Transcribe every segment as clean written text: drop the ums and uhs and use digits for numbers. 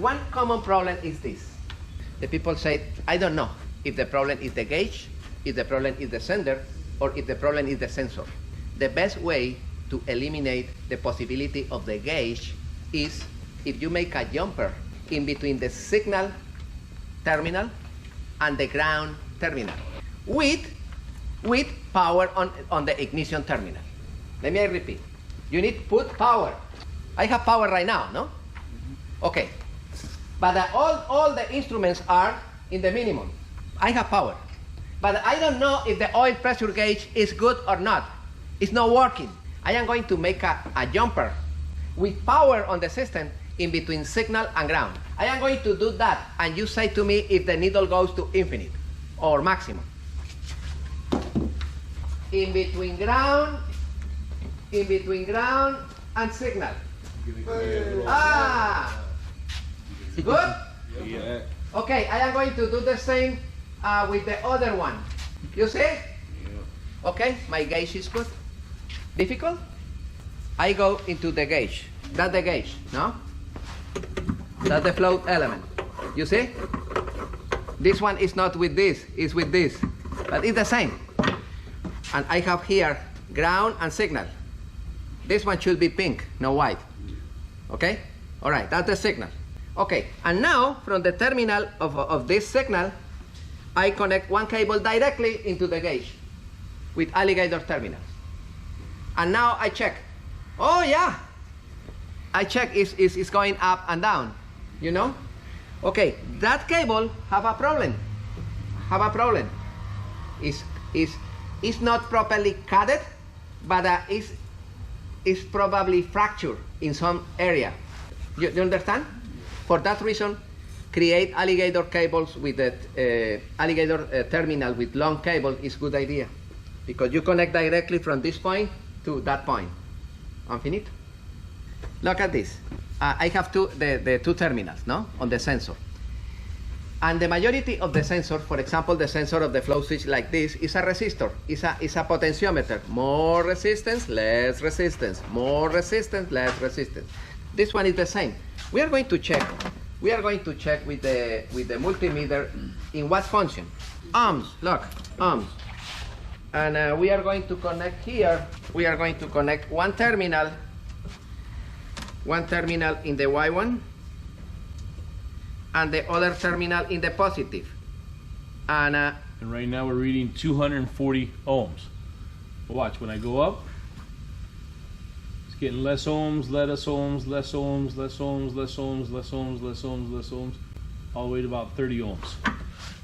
one common problem is this. The people say, I don't know if the problem is the gauge, if the problem is the sender, or if the problem is the sensor. The best way to eliminate the possibility of the gauge is if you make a jumper in between the signal terminal and the ground terminal with power on the ignition terminal. Let me repeat. You need to put power. I have power right now, no? Okay. But all the instruments are in the minimum. I have power. But I don't know if the oil pressure gauge is good or not. It's not working. I am going to make a jumper with power on the system in between signal and ground. I am going to do that, and you say to me if the needle goes to infinite or maximum. In between ground and signal. Ah! Good? Yeah. Okay, I am going to do the same with the other one. You see? Okay, my gauge is good. Difficult? I go into the gauge. That's the gauge, no? That's the float element. You see? This one is not with this, it's with this. But it's the same. And I have here ground and signal. This one should be pink, not white. Okay? All right, that's the signal. Okay, and now from the terminal of this signal, I connect one cable directly into the gauge with alligator terminals. And now I check. Oh yeah, I check is going up and down, you know? Okay, that cable have a problem. It's not properly cut, but is probably fractured in some area. You understand? For that reason, create alligator cables with the alligator terminal with long cable is good idea, because you connect directly from this point to that point. Infinite. Look at this. I have the two terminals, no, on the sensor. And the majority of the sensor, for example, the sensor of the flow switch like this, is a resistor, is a potentiometer. More resistance, less resistance. More resistance, less resistance. This one is the same. We are going to check with the multimeter in what function. Ohms, look, ohms. And we are going to connect here, we are going to connect one terminal in the Y1, and the other terminal in the positive. And right now we're reading 240 ohms. Watch, when I go up, it's getting less ohms, less ohms, less ohms, less ohms, less ohms, less ohms, less ohms, less ohms, all the way to about 30 ohms.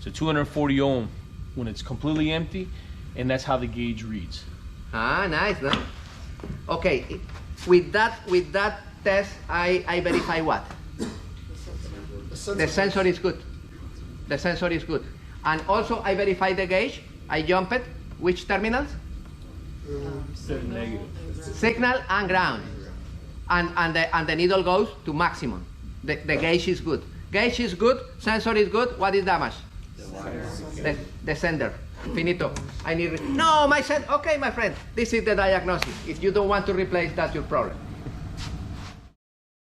So 240 ohm when it's completely empty, and that's how the gauge reads. Ah, nice, no? Okay, with that test, I verify what? The sensor is good. The sensor is good. And also I verify the gauge. I jump it. Which terminals? Negative. Signal and ground. And the needle goes to maximum. The gauge is good. Gauge is good. Sensor is good. What is damaged? The sender. Finito. I need. No, my sender. Okay, my friend. This is the diagnosis. If you don't want to replace, that's your problem.